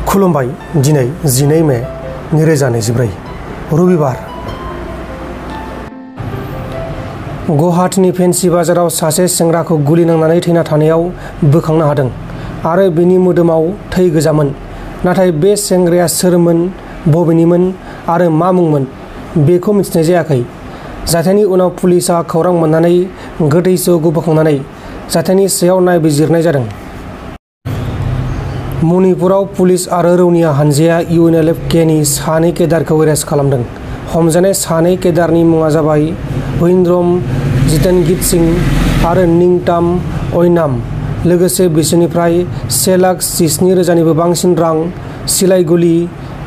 खुलुमबाय दिनै 12 मे 2024 रबिबार गुवाहाटीनि फेन्सि बाजाराव सासे सेंग्राखौ गुलि नांनानै थैना थानायाव बोखांनो हादों आरो बिनि मोदोमाव थै गोजामोन। नाथाय बे सेंग्राया सोरमोन, बबेनिमोन आरो मा मुंमोन बेखौ मिथिनाय जायाखै। जाथायनि उनाव पुलिसआ खौरां मोननानै गोथै सहखौ बोखांनानै जाथायनि सायाव नायबिजिरनाय जादों। मणिपुराव पुलिस आरो रौनिया हानजाया UNLF-K नि सानै केडारखौ एरेस्ट खालामदों। हमजानाय सानै केडारनि मुङा जाबाय उइन्द्रम जितेनगित सिंह आरो निंटाम अयनाम। लोगोसे बिसोरनिफ्राय 1,67,000निबो बांसिन रां, सिलाइ गुलि,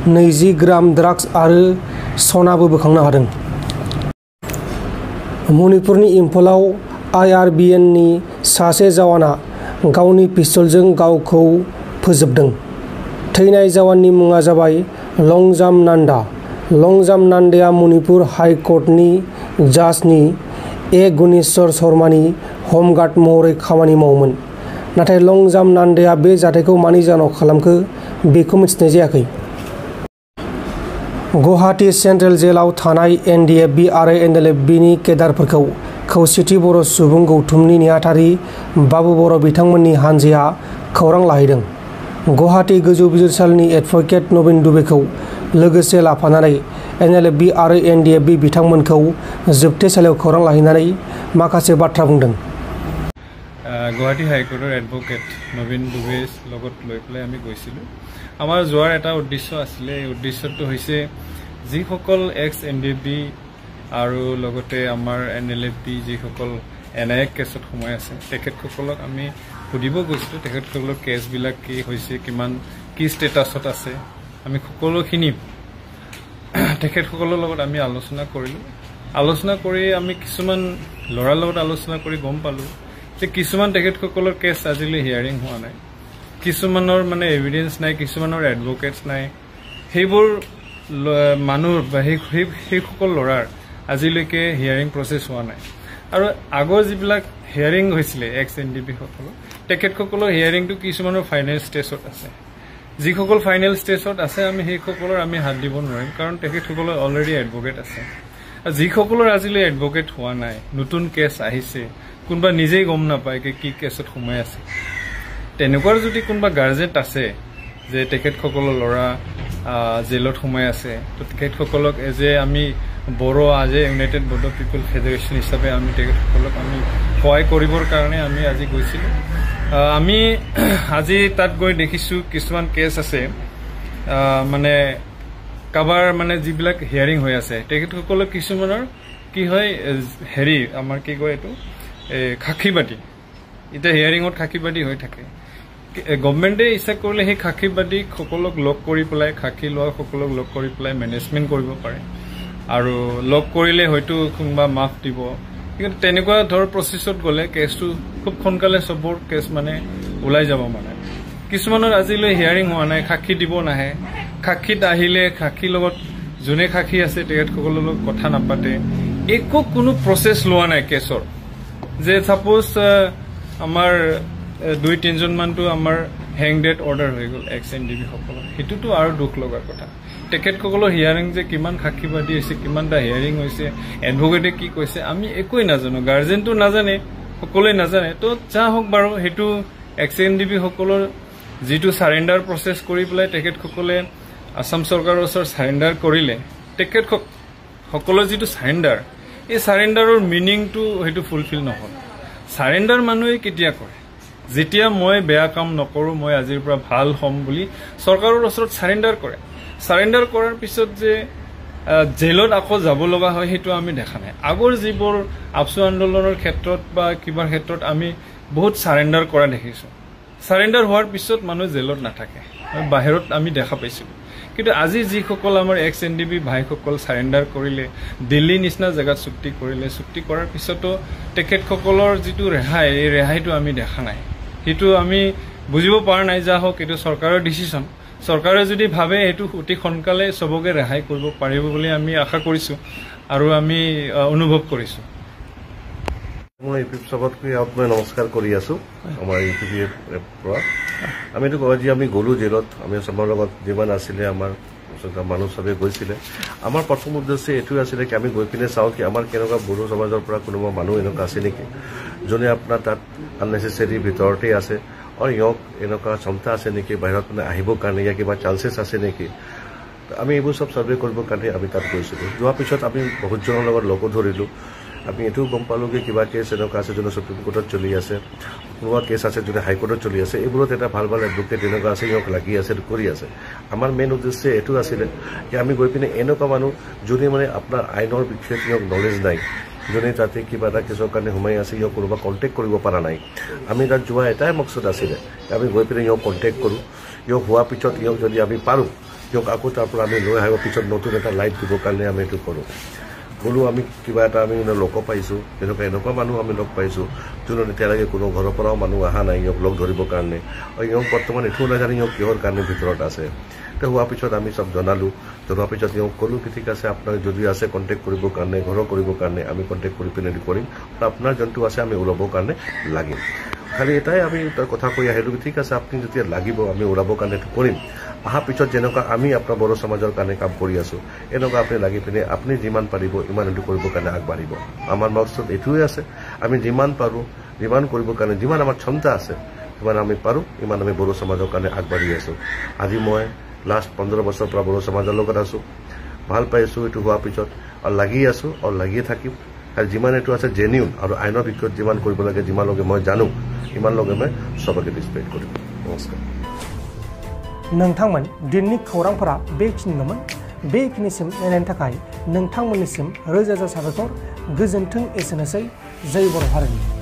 20 ग्राम ड्राग्स आरो सनाबो बोखांनो हादों। मणिपुरनि इम्फलाव IRBNनि सासे जवाना गावनि पिस्तलजों गावखौ फोजोबदों। थैनाय जवाननि मुङा जाबाय लंजाम नान्दा। लंजाम नान्दाया मणिपुर हाइ कर्टनि जाजनि A. गुनेश्वर शर्मानि हमगार्ड महरै खामानि मावोमोन। नाथाय लंजाम नान्दाया बे जाथायखौ मानि जाहोनाव खालामखो बेखौ मिथिनाय जायाखै। गुवाहाटी सेन्ट्रेल जेलाव थानाय NDFB आरो NLFB नि केडारफोरखौ खौसेथि बर' सुबुं गौथुमनि नेहाथारि बाबु बर' बिथांमोननि हानजाया खौरां लाहैदों। गुवाहाटी गोजौ बिजिरसालिनि एडभोकेट नवीन दुबेखौ लोगोसे लाफानानै NLFB आरो NDFB बिथांमोनखौ जोबथेसालियाव खौरां लाहैनानै माखासे बाथ्रा बुंदों। गुवाहाटी हाইকোर्টৰ এডভোকেট নবীন দুবেৰ লগত লৈ পেলাই আমি গৈছিলোঁ। আমাৰ যোৱাৰ এটা উদ্দেশ্য আছিলে। এই উদ্দেশ্যটো হৈছে যিসকল ex-NDFB আৰু লগতে আমাৰ NLFB যিসকল NIA কেছত সোমাই আছে তেখেতসকলক আমি সুধিব গৈছিলোঁ। তেখেতসকলৰ কেছবিলাক কি হৈছে, কিমান কি ষ্টেটাছত আছে, আমি সকলোখিনি তেখেতসকলৰ লগত আমি আলোচনা কৰিলোঁ। আলোচনা কৰি আমি কিছুমান ল'ৰাৰ লগত আলোচনা কৰি গম পালোঁ যে কিছুমান তেখেতসকলৰ কেছ আজিলৈ হিয়াৰিং হোৱা নাই, কিছুমানৰ মানে এভিডেন্স নাই, কিছুমানৰ এডভকেটছ নাই। সেইবোৰ মানুহ বা সেইসকল ল'ৰাৰ আজিলৈকে হিয়াৰিং প্ৰচেছ হোৱা নাই। আৰু আগৰ যিবিলাক হিয়াৰিং হৈছিলে ex-NDFB সকলৰ তেখেতসকলৰ হিয়াৰিংটো কিছুমানৰ ফাইনেল ষ্টেজত আছে। যিসকল ফাইনেল ষ্টেজত আছে আমি সেইসকলৰ আমি হাত দিব নোৱাৰিম, কাৰণ তেখেতসকলৰ অলৰেডি এডভকেট আছে। যিসকলৰ আজিলৈ এডভকেট হোৱা নাই, নতুন কেছ আহিছে, কোনোবা নিজেই গম নাপায় কি কেছত সোমাই আছে, তেনেকুৱাৰ যদি কোনোবা গাৰ্জেণ্ট আছে যে তেখেতসকলৰ ল'ৰা জেলত সোমাই আছে, তো তেখেতসকলক আমি বড়ো আজি ইউনাইটেড বড়ো পিপল ফেডাৰেশ্যন হিচাপে আমি তেখেতসকলক আমি সহায় কৰিবৰ কাৰণে আমি আজি গৈছিলোঁ। আমি আজি তাত গৈ দেখিছোঁ কিছুমান কেছ আছে, মানে কাবাৰ মানে যিবিলাক হিয়াৰিং হৈ আছে তেখেতসকলক কিছুমানৰ কি হয় আমাৰ কি কয় এইটো খাকীবাদী। এতিয়া হিয়াৰিঙত খাকীবাদী হৈ থাকে। গভৰ্ণমেণ্টে ইচ্ছা কৰিলে সেই খাকীবাদী সকলক লগ কৰি পেলাই, খাকী লোৱা সকলক লগ কৰি পেলাই মেনেজমেণ্ট কৰিব পাৰে আৰু লগ কৰিলে হয়তো কোনোবা মাফ দিব। কিন্তু তেনেকুৱা ধৰ প্ৰচেছত গ'লে কেছটো খুব সোনকালে চবৰ কেছ মানে ওলাই যাব। মানে কিছুমানৰ আজিলৈ হিয়াৰিং হোৱা নাই, সাক্ষী দিব নাহে। সাক্ষীত আহিলে সাক্ষীৰ লগত যোনে সাক্ষী আছে তেখেতসকলৰ লগত কথা নাপাতে, একো কোনো প্ৰচেছ লোৱা নাই কেছৰ। যে ছাপোজ আমাৰ 2-3জন মানটো আমাৰ হেং ডেট অৰ্ডাৰ হৈ গ'ল ex-NDFB সকলৰ, সেইটোতো আৰু দুখ লগাৰ কথা। তেখেতসকলৰ হিয়াৰিং যে কিমান সাক্ষীবাদী হৈছে, কিমানটা হিয়াৰিং হৈছে, এডভকেটে কি কৈছে আমি একোৱেই নাজানো, গাৰ্জেনটো নাজানে, সকলোৱে নাজানে। তো যা হওক বাৰু, সেইটো ex-NDFB সকলৰ যিটো চাৰেণ্ডাৰ প্ৰচেছ কৰি পেলাই তেখেতসকলে আসাম চৰকাৰৰ ওচৰত চাৰেণ্ডাৰ কৰিলে, তেখেতসকলৰ যিটো চাৰেণ্ডাৰ, এই চাৰেণ্ডাৰৰ মিনিংটো সেইটো ফুলফিল নহ'ল। চাৰেণ্ডাৰ মানুহে কেতিয়া কৰে? যেতিয়া মই বেয়া কাম নকৰোঁ, মই আজিৰ পৰা ভাল হ'ম বুলি চৰকাৰৰ ওচৰত চাৰেণ্ডাৰ কৰে। চাৰেণ্ডাৰ কৰাৰ পিছত যে জেলত আকৌ যাব লগা হয় সেইটো আমি দেখা নাই। আগৰ যিবোৰ আপচু আন্দোলনৰ ক্ষেত্ৰত বা কিবাৰ ক্ষেত্ৰত আমি বহুত চাৰেণ্ডাৰ কৰা দেখিছোঁ। চাৰেণ্ডাৰ হোৱাৰ পিছত মানুহ জেলত নাথাকে, বাহিৰত আমি দেখা পাইছিলোঁ। কিন্তু আজি যিসকল আমাৰ ex-NDFB ভাইসকল চাৰেণ্ডাৰ কৰিলে, দিল্লী নিচিনা জেগাত চুক্তি কৰিলে, চুক্তি কৰাৰ পিছতো তেখেতসকলৰ যিটো ৰেহাই, এই ৰেহাইটো আমি দেখা নাই। সেইটো আমি বুজিব পৰা নাই। যা হওক, এইটো চৰকাৰৰ ডিচিশ্যন। চৰকাৰে যদি ভাবে সেইটো অতি সোনকালে চবকে ৰেহাই কৰিব পাৰিব বুলি আমি আশা কৰিছোঁ আৰু আমি অনুভৱ কৰিছোঁ। মই ইউটিউব চবতকৈ আপোনাক নমস্কাৰ কৰি আছোঁ আমাৰ ইউটিউবৰ পৰা। আমিতো আজি আমি গ'লো জেলত আমি সবৰ লগত যিমান আছিলে আমাৰ মানুহ চবে গৈছিলে আমাৰ প্ৰথম উদ্দেশ্য এইটোৱে আছিলে কি আমি গৈ পিনে চাওঁ কি আমাৰ কেনেকুৱা বড়ো সমাজৰ পৰা কোনোবা মানুহ এনেকুৱা আছে নেকি যোনে আপোনাৰ তাত আননেচেচাৰী ভিতৰতে আছে আৰু ইয়ক এনেকুৱা ক্ষমতা আছে নেকি বাহিৰত মানে আহিবৰ কাৰণে ইয়াৰ কিবা চান্সেছ আছে নেকি আমি এইবোৰ সব সাৰ্ভে কৰিবৰ কাৰণে আমি তাত গৈছিলোঁ যোৱাৰ পিছত আমি বহুতজনৰ লগত লগো ধৰিলোঁ আমি এইটোও গম পালোঁ কি কিবা কেছ এনেকুৱা আছে যোনে সুপ্ৰিম কোৰ্টত চলি আছে কোনোবা কেছ আছে যোনে হাইকোৰ্টত চলি আছে এইবোৰত এটা ভাল ভাল এডভোকেট এনেকুৱা আছে ইয়ক লাগি আছে কৰি আছে আমাৰ মেইন উদ্দেশ্য এইটো আছিলে কি আমি গৈ পিনে এনেকুৱা মানুহ যোনে মানে আপোনাৰ আইনৰ বিষয়ে ইয়ক নলেজ নাই যোনে তাতে কিবা এটা কেছৰ কাৰণে সোমাই আছে ইয়ক কোনোবা কণ্টেক্ট কৰিব পৰা নাই আমি তাত যোৱা এটাই মকচদ আছিলে আমি গৈ পিনে ইয়ক কণ্টেক্ট কৰোঁ ইয়ক হোৱাৰ পিছত ইয়ক যদি আমি পাৰোঁ ইয়ক আকৌ তাৰ পৰা আমি লৈ আহিব পিছত নতুন এটা লাইফ দিবৰ কাৰণে আমি এইটো কৰোঁ বোলো আমি কিবা এটা আমি লগ পাইছোঁ এনেকুৱা মানুহ আমি লগ পাইছোঁ যোনে এতিয়ালৈকে কোনো ঘৰৰ পৰাও মানুহ অহা নাই ইয়ক লগ ধৰিবৰ কাৰণে আৰু ইয়ক বৰ্তমান এইটোও নাজানে ইয়ক কিহৰ কাৰণে ভিতৰত আছে তো হোৱাৰ পিছত আমি চব জনালোঁ জনোৱাৰ পিছত ইয়ক ক'লোঁ কি ঠিক আছে আপোনাক যদি আছে কণ্টেক্ট কৰিবৰ কাৰণে ঘৰৰ কৰিবৰ কাৰণে আমি কণ্টেক্ট কৰি পিনে কৰিম আৰু আপোনাৰ যোনটো আছে আমি ওলাবৰ কাৰণে লাগিম খালি এটাই আমি তাৰ কথা কৈ আহিলোঁ ঠিক আছে আপুনি যেতিয়া লাগিব আমি ওলাবৰ কাৰণে এইটো কৰিম অহাৰ পিছত যেনেকুৱা আমি আপোনাৰ বড়ো সমাজৰ কাৰণে কাম কৰি আছোঁ এনেকুৱা আপুনি লাগি পিনে আপুনি যিমান পাৰিব ইমান এইটো কৰিবৰ কাৰণে আগবাঢ়িব আমাৰ মকচদ এইটোৱে আছে আমি যিমান পাৰোঁ যিমান কৰিবৰ কাৰণে যিমান আমাৰ ক্ষমতা আছে সিমান আমি পাৰোঁ ইমান আমি বড়ো সমাজৰ কাৰণে আগবাঢ়ি আছোঁ আজি মই লাষ্ট 15 বছৰৰ পৰা বড়ো সমাজৰ লগত আছোঁ ভাল পাইছোঁ এইটো হোৱাৰ পিছত আৰু লাগি আছোঁ আৰু লাগিয়ে থাকিম আৰু যিমান এইটো আছে জেনিউন আৰু আইনৰ বিষয়ত যিমান কৰিব লাগে যিমান লগে মই জানো ইমান লগে মই সবকে ডিসপ্লেট কৰিম নমস্কাৰ नोंथांमोन दिननि खौरांफोरा बेखिनिल'मोन बेखिनिसिम नायनायनि थाखाय नोंथांमोननिसिम रोजा रोजा साबायखर गोजोन्थों एसेनोसै जय बर' हारिनि